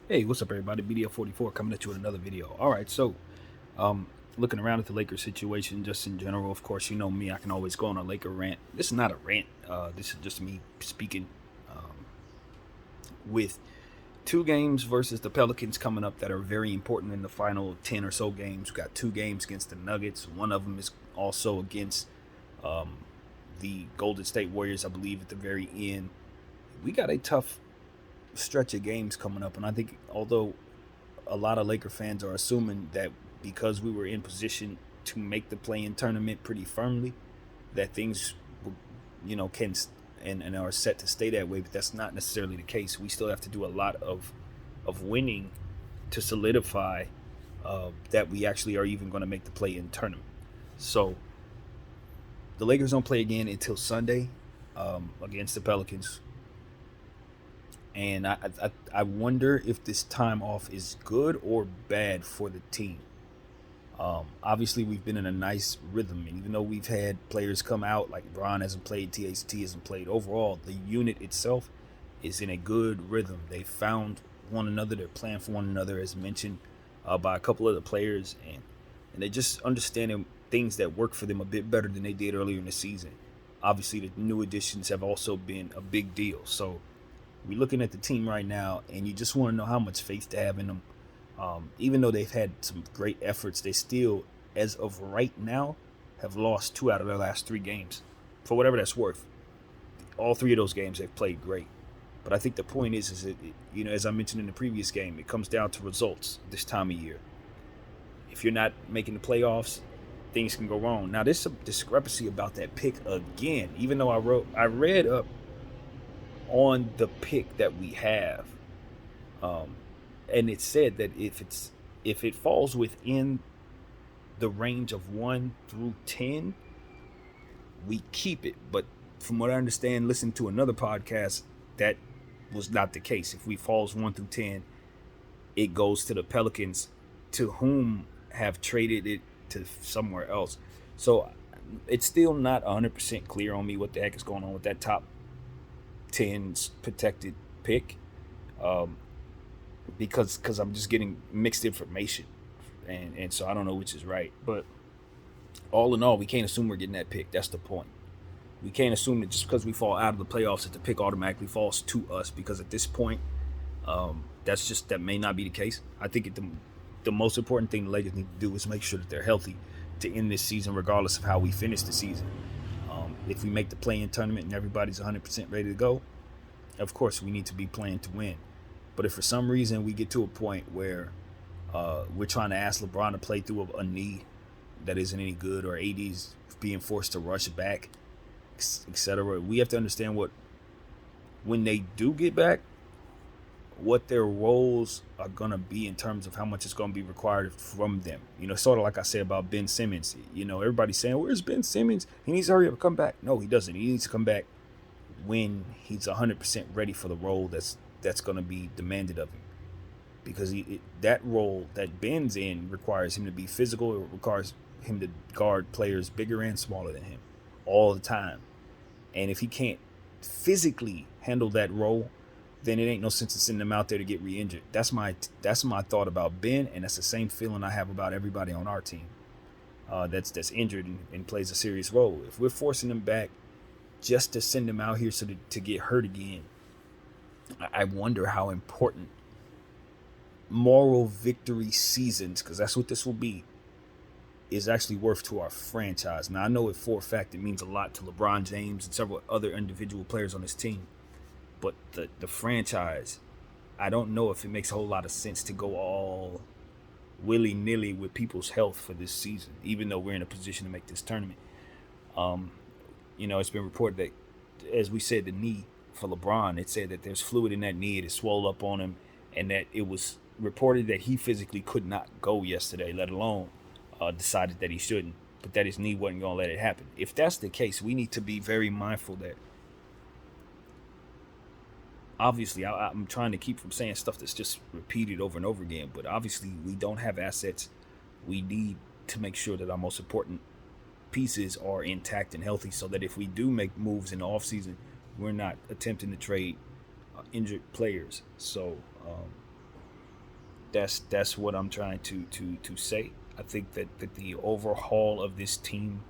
Hey, what's up, everybody? BDF44 coming at you with another video. All right, so um, looking around at the Lakers situation, just in general. Of course, you know me; I can always go on a Laker rant. This is not a rant. This is just me speaking. With two games versus the Pelicans coming up that are very important in the final 10 or so games. We got two games against the Nuggets. One of them is also against um, the Golden State Warriors, I believe, at the very end. We got a tough stretch of games coming up, and I think although a lot of Laker fans are assuming that because we were in position to make the play-in tournament pretty firmly, that things, can and are set to stay that way. But that's not necessarily the case. We still have to do a lot of winning to solidify that we actually are even going to make the play-in tournament. So the Lakers don't play again until Sunday against the Pelicans. And I wonder if this time off is good or bad for the team. Obviously, we've been in a nice rhythm, and even though we've had players come out like Bron hasn't played, THT hasn't played, overall the unit itself is in a good rhythm. They found one another, they're playing for one another, as mentioned by a couple of the players, and they're just understanding things that work for them a bit better than they did earlier in the season. Obviously, the new additions have also been a big deal. So we're looking at the team right now, and you just want to know how much faith to have in them. Even though they've had some great efforts, they still, as of right now, have lost two out of their last three games. For whatever that's worth, all three of those games they've played great. But I think the point is that as I mentioned in the previous game, it comes down to results this time of year. If you're not making the playoffs, things can go wrong. Now, there's some discrepancy about that pick again. Even though I read up on the pick that we have, um, and it said that if it falls within the range of 1 through 10, we keep it. But from what I understand, listen to another podcast, that was not the case. If we falls 1 through 10, it goes to the Pelicans, to whom have traded it to somewhere else. So it's still not 100% clear on me what the heck is going on with that top 10 protected pick, um, because I'm just getting mixed information, and so I don't know which is right. But all in all, we can't assume we're getting that pick. That's the point. We can't assume that just because we fall out of the playoffs that the pick automatically falls to us, because at this point, that may not be the case. I think the most important thing the Lakers need to do is make sure that they're healthy to end this season, regardless of how we finish the season. If we make the play-in tournament and everybody's 100% ready to go, of course we need to be playing to win. But if for some reason we get to a point where we're trying to ask LeBron to play through a knee that isn't any good, or AD's being forced to rush back, etc., we have to understand when they do get back, what their roles are going to be in terms of how much is going to be required from them. Sort of like I said about Ben Simmons. Everybody's saying, where's Ben Simmons? He needs to hurry up and come back. No, he doesn't. He needs to come back when he's 100% ready for the role that's going to be demanded of him. Because that role that Ben's in requires him to be physical. It requires him to guard players bigger and smaller than him all the time. And if he can't physically handle that role, then it ain't no sense in sending him out there to get re-injured. That's my thought about Ben, and that's the same feeling I have about everybody on our team that's injured and plays a serious role. If we're forcing him back just to send him out here to get hurt again, I wonder how important moral victory seasons, because that's what this will be, is actually worth to our franchise. Now, I know it for a fact it means a lot to LeBron James and several other individual players on this team. But the franchise, I don't know if it makes a whole lot of sense to go all willy-nilly with people's health for this season, even though we're in a position to make this tournament. It's been reported that, as we said, the knee for LeBron, it said that there's fluid in that knee. It swelled up on him, and that it was reported that he physically could not go yesterday, let alone decided that he shouldn't, but that his knee wasn't going to let it happen. If that's the case, we need to be very mindful that, obviously, I'm trying to keep from saying stuff that's just repeated over and over again, but obviously we don't have assets. We need to make sure that our most important pieces are intact and healthy, so that if we do make moves in the offseason, we're not attempting to trade injured players. So That's what I'm trying to say. I think that the overhaul of this team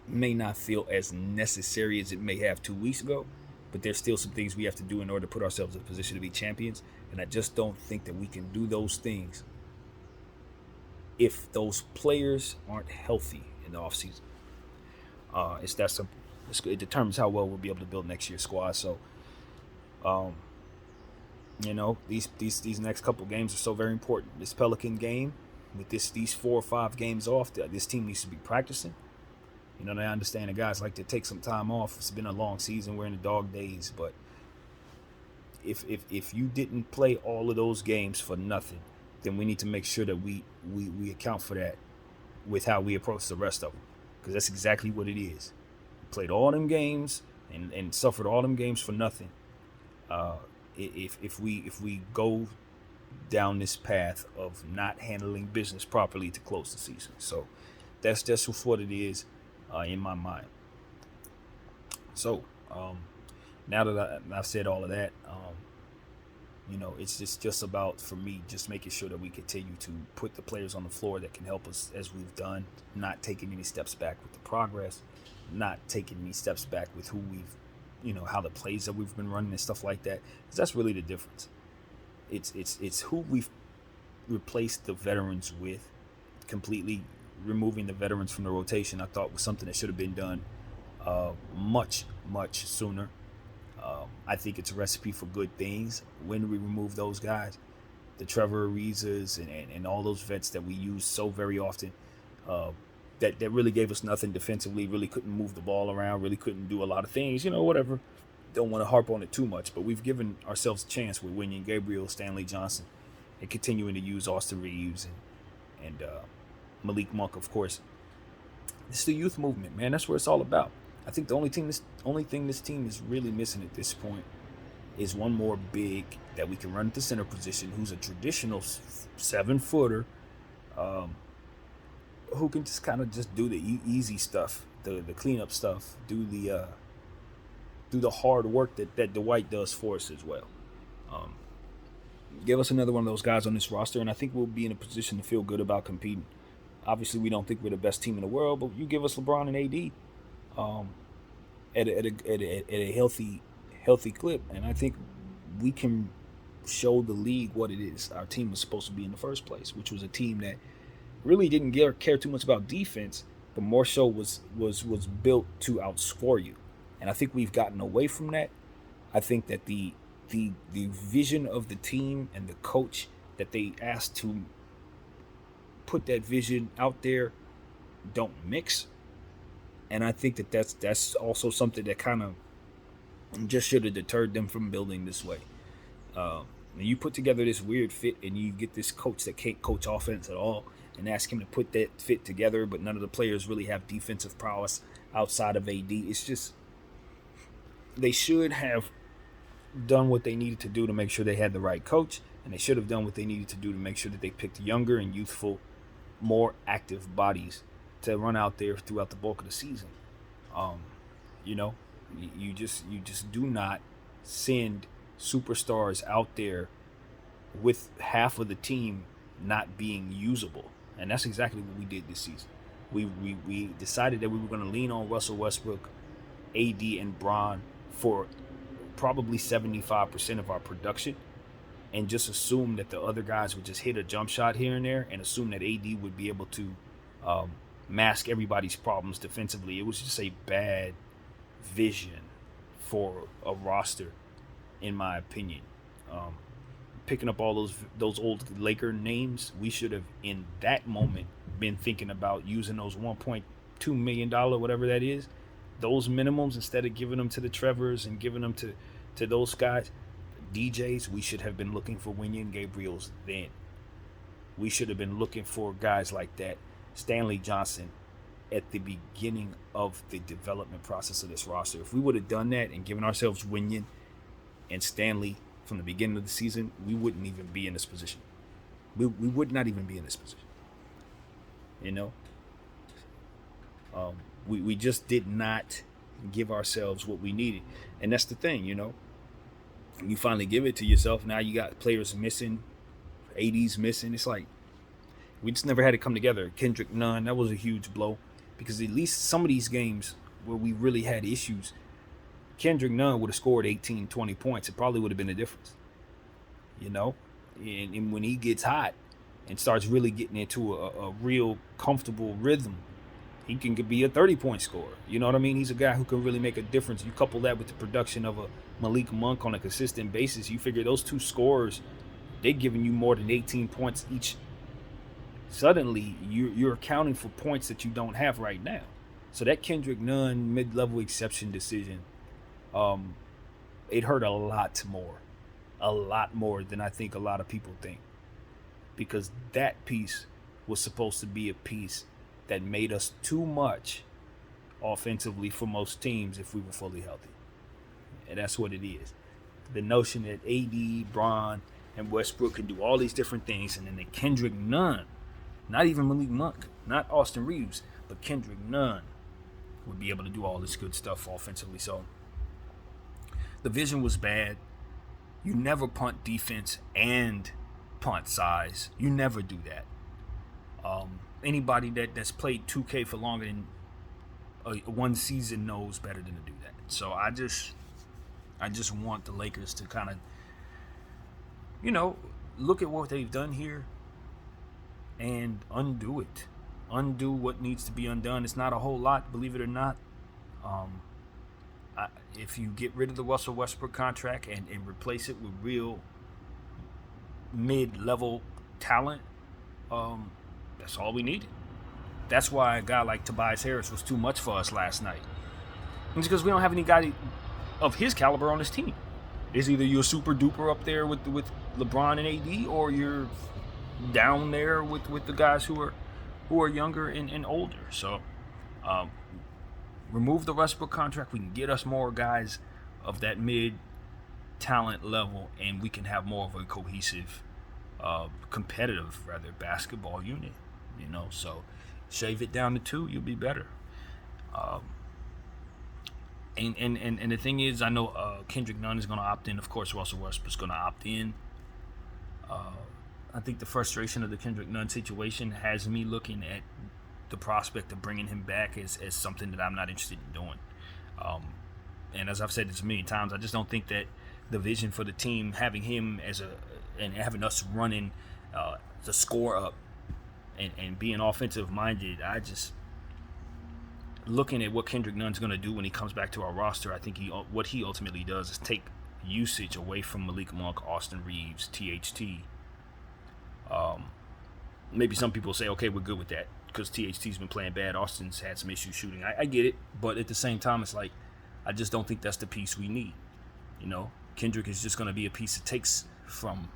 may not feel as necessary as it may have 2 weeks ago, but there's still some things we have to do in order to put ourselves in a position to be champions. And I just don't think that we can do those things if those players aren't healthy in the offseason. It's that simple. It determines how well we'll be able to build next year's squad. So, um, these next couple games are so very important. This Pelican game, with these 4 or 5 games off, this team needs to be practicing. I understand the guys like to take some time off. It's been a long season. We're in the dog days, but if you didn't play all of those games for nothing, then we need to make sure that we account for that with how we approach the rest of them, because that's exactly what it is. We played all them games and suffered all them games for nothing. If we go down this path of not handling business properly to close the season, so that's just what it is in my mind. So now that I've said all of that, it's just about, for me, just making sure that we continue to put the players on the floor that can help us as we've done, not taking any steps back with the progress, not taking any steps back with who we've, how the plays that we've been running and stuff like that. Because that's really the difference. It's who we've replaced the veterans with. Completely removing the veterans from the rotation, I thought, was something that should have been done much sooner. I think it's a recipe for good things when we remove those guys, the Trevor Arizas and all those vets that we use so very often, that really gave us nothing defensively, really couldn't move the ball around, really couldn't do a lot of things, whatever. Don't want to harp on it too much, but we've given ourselves a chance with Winion Gabriel, Stanley Johnson, and continuing to use Austin Reeves and Malik Monk, of course. It's the youth movement, man. That's what it's all about. I think the only thing this team is really missing at this point is one more big that we can run at the center position, who's a traditional 7-footer, who can just kind of just do the easy stuff, the cleanup stuff, do the hard work that Dwight does for us as well. Give us another one of those guys on this roster, and I think we'll be in a position to feel good about competing. Obviously, we don't think we're the best team in the world, but you give us LeBron and AD at a healthy clip, and I think we can show the league what it is our team was supposed to be in the first place, which was a team that really didn't care too much about defense, but more so was built to outscore you. And I think we've gotten away from that. I think that the vision of the team and the coach that they asked to put that vision out there don't mix. And I think that's also something that kind of just should have deterred them from building this way. When you put together this weird fit and you get this coach that can't coach offense at all and ask him to put that fit together, but none of the players really have defensive prowess outside of AD, it's just, they should have done what they needed to do to make sure they had the right coach, and they should have done what they needed to do to make sure that they picked younger and youthful, more active bodies to run out there throughout the bulk of the season. You just do not send superstars out there with half of the team not being usable, and that's exactly what we did this season. We decided that we were going to lean on Russell Westbrook, AD, and Bron for probably 75% of our production, and just assume that the other guys would just hit a jump shot here and there, and assume that AD would be able to mask everybody's problems defensively. It was just a bad vision for a roster, in my opinion. Picking up all those old Laker names, we should have in that moment been thinking about using those $1.2 million, whatever that is, those minimums, instead of giving them to the Trevors and giving them to those guys, DJs. We should have been looking for Winion Gabriels then. We should have been looking for guys like that, Stanley Johnson, at the beginning of the development process of this roster. If we would have done that and given ourselves Winion and Stanley from the beginning of the season, we wouldn't even be in this position. We would not even be in this position. We just did not give ourselves what we needed. And that's the thing, you finally give it to yourself. Now you got players missing AD's missing. It's like we just never had it come together. Kendrick Nunn, that was a huge blow because at least some of these games where we really had issues, Kendrick Nunn would have scored 18, 20 points. It probably would have been a difference, you know? And when he gets hot and starts really getting into a real comfortable rhythm, he can be a 30-point scorer. You know what I mean? He's a guy who can really make a difference. You couple that with the production of a Malik Monk on a consistent basis, you figure those two scorers, they're giving you more than 18 points each. Suddenly, you're accounting for points that you don't have right now. So that Kendrick Nunn mid-level exception decision, it hurt a lot more than I think a lot of people think, because that piece was supposed to be a piece that made us too much offensively for most teams if we were fully healthy. And that's what it is. The notion that AD, Bron, and Westbrook can do all these different things, and then the Kendrick Nunn, not even Malik Monk, not Austin Reeves, but Kendrick Nunn would be able to do all this good stuff offensively. So the vision was bad. You never punt defense and punt size. You never do that. Anybody that's played 2K for longer than one season knows better than to do that. So I just want the Lakers to kind of, look at what they've done here and undo it. Undo what needs to be undone. It's not a whole lot, believe it or not. If you get rid of the Russell Westbrook contract and replace it with real mid-level talent, that's all we needed. That's why a guy like Tobias Harris was too much for us last night. It's because we don't have any guy of his caliber on this team. It's either you're super duper up there with LeBron and AD, or you're down there with the guys who are younger and older. So remove the Westbrook contract. We can get us more guys of that mid talent level, and we can have more of a cohesive, competitive basketball unit. So shave it down to 2, you'll be better. And the thing is, I know Kendrick Nunn is going to opt in. Of course, Russell Westbrook's going to opt in. I think the frustration of the Kendrick Nunn situation has me looking at the prospect of bringing him back as something that I'm not interested in doing. And as I've said this a million times, I just don't think that the vision for the team, having him and having us running the score up and being offensive minded, looking at what Kendrick Nunn's going to do when he comes back to our roster, I think what he ultimately does is take usage away from Malik Monk, Austin Reeves, THT. Maybe some people say, okay, we're good with that because THT's been playing bad. Austin's had some issues shooting. I get it, but at the same time, it's like I just don't think that's the piece we need. Kendrick is just going to be a piece that takes from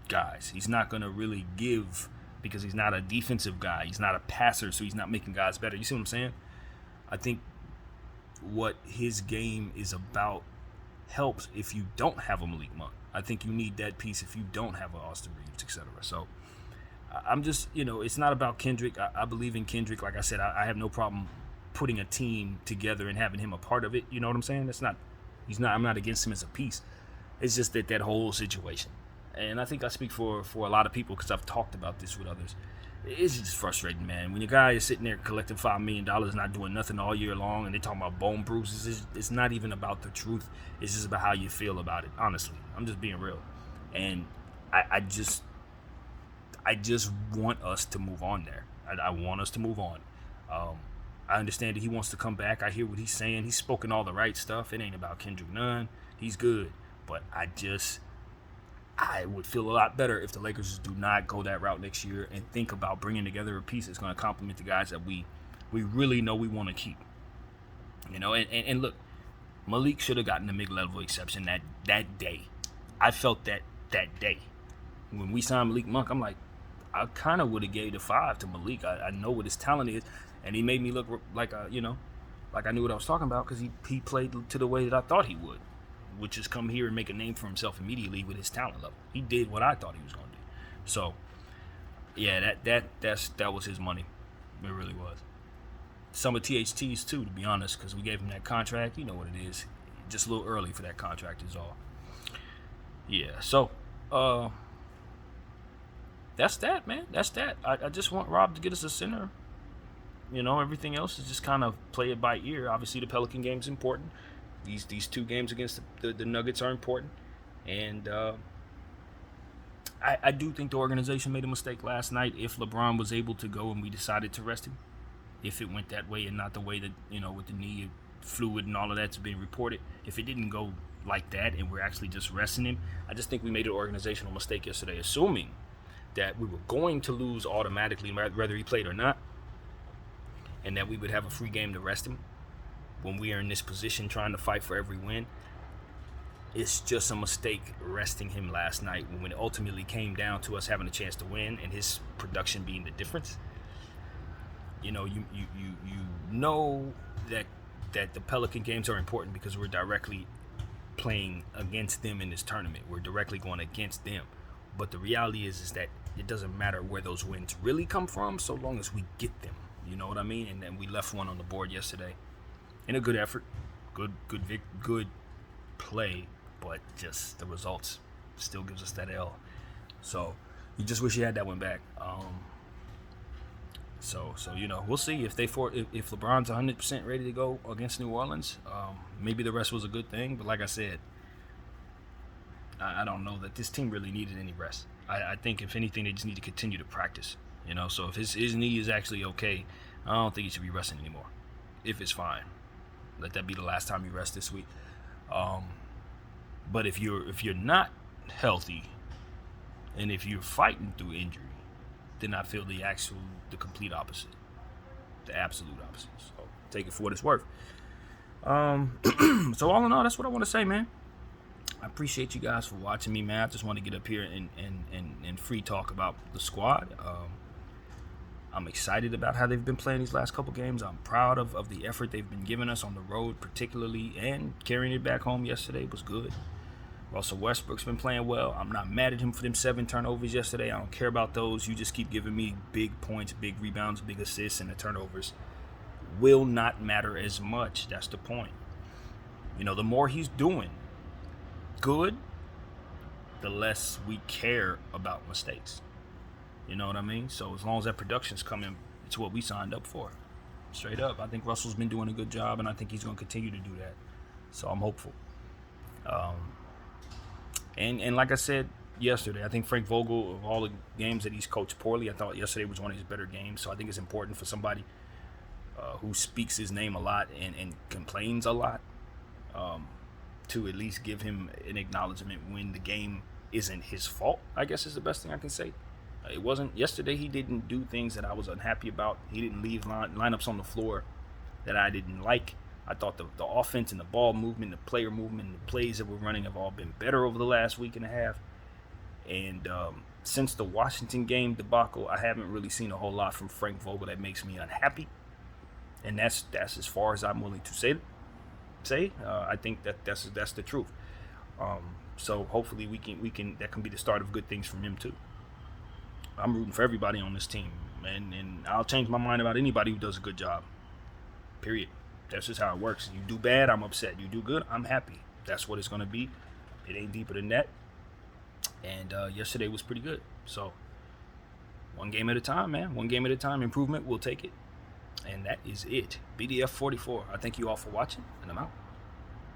guys. He's not going to really give because he's not a defensive guy. He's not a passer, so he's not making guys better. You see what I'm saying? I think what his game is about helps if you don't have a Malik Monk. I think you need that piece if you don't have an Austin Reeves, etc. So I'm just, it's not about Kendrick. I believe in Kendrick. Like I said, I have no problem putting a team together and having him a part of it. You know what I'm saying? I'm not against him as a piece. It's just that whole situation. And I think I speak for a lot of people because I've talked about this with others. It's just frustrating, man. When your guy is sitting there collecting $5 million, not doing nothing all year long, and they talking about bone bruises, it's not even about the truth. It's just about how you feel about it, honestly. I'm just being real. And I just want us to move on there. I want us to move on. I understand that he wants to come back. I hear what he's saying. He's spoken all the right stuff. It ain't about Kendrick Nunn. He's good. But I would feel a lot better if the Lakers do not go that route next year and think about bringing together a piece that's going to complement the guys that we really know we want to keep. And look, Malik should have gotten a mid-level exception that day. I felt that day. When we signed Malik Monk, I'm like, I kind of would have gave the 5 to Malik. I know what his talent is, and he made me look like I knew what I was talking about because he played to the way that I thought he would, which is come here and make a name for himself immediately with his talent level. He did what I thought he was going to do. So, yeah, that was his money. It really was. Some of THT's too, to be honest, because we gave him that contract. You know what it is. Just a little early for that contract is all. Yeah, so, that's that, man. That's that. I just want Rob to get us a center. Everything else is just kind of play it by ear. Obviously, the Pelican game is important. These two games against the Nuggets are important. And I do think the organization made a mistake last night. If LeBron was able to go and we decided to rest him, if it went that way and not the way that, with the knee fluid and all of that's being reported, if it didn't go like that and we're actually just resting him, I just think we made an organizational mistake yesterday, assuming that we were going to lose automatically, whether he played or not, and that we would have a free game to rest him when we are in this position trying to fight for every win. It's just a mistake resting him last night when it ultimately came down to us having a chance to win and his production being the difference. You know that the Pelican games are important because we're directly playing against them in this tournament. We're directly going against them. But the reality is that it doesn't matter where those wins really come from so long as we get them. You know what I mean? And then we left one on the board yesterday. In a good effort, good play, but just the results still gives us that L. So you just wish you had that one back. So we'll see if LeBron's 100% ready to go against New Orleans. Maybe the rest was a good thing, but like I said, I don't know that this team really needed any rest. I think if anything, they just need to continue to practice. So if his knee is actually okay, I don't think he should be resting anymore. If it's fine, let that be the last time you rest this week. But if you're not healthy, and if you're fighting through injury, then I feel the complete opposite, the absolute opposite. So take it for what it's worth. So all in all, that's what I want to say, man. I appreciate you guys for watching me, man. I just want to get up here and free talk about the squad. I'm excited about how they've been playing these last couple games. I'm proud of the effort they've been giving us on the road, particularly, and carrying it back home yesterday was good. Russell Westbrook's been playing well. I'm not mad at him for them 7 turnovers yesterday. I don't care about those. You just keep giving me big points, big rebounds, big assists, and the turnovers will not matter as much. That's the point. The more he's doing good, the less we care about mistakes. You know what I mean? So as long as that production's coming, it's what we signed up for. Straight up. I think Russell's been doing a good job, and I think he's going to continue to do that. So I'm hopeful. And like I said yesterday, I think Frank Vogel, of all the games that he's coached poorly, I thought yesterday was one of his better games. So I think it's important for somebody who speaks his name a lot and complains a lot to at least give him an acknowledgement when the game isn't his fault, I guess is the best thing I can say. It wasn't yesterday. He didn't do things that I was unhappy about. He didn't leave lineups on the floor that I didn't like. I thought the offense and the ball movement, the player movement, the plays that we're running have all been better over the last week and a half. And since the Washington game debacle, I haven't really seen a whole lot from Frank Vogel that makes me unhappy. And that's as far as I'm willing to say. I think that's the truth. So hopefully we can that can be the start of good things from him too. I'm rooting for everybody on this team, and I'll change my mind about anybody who does a good job. Period. That's just how it works. You do bad, I'm upset. You do good, I'm happy. That's what it's going to be. It ain't deeper than that. And yesterday was pretty good. So one game at a time, man. One game at a time. Improvement, we'll take it. And that is it. BDF 44. I thank you all for watching, and I'm out.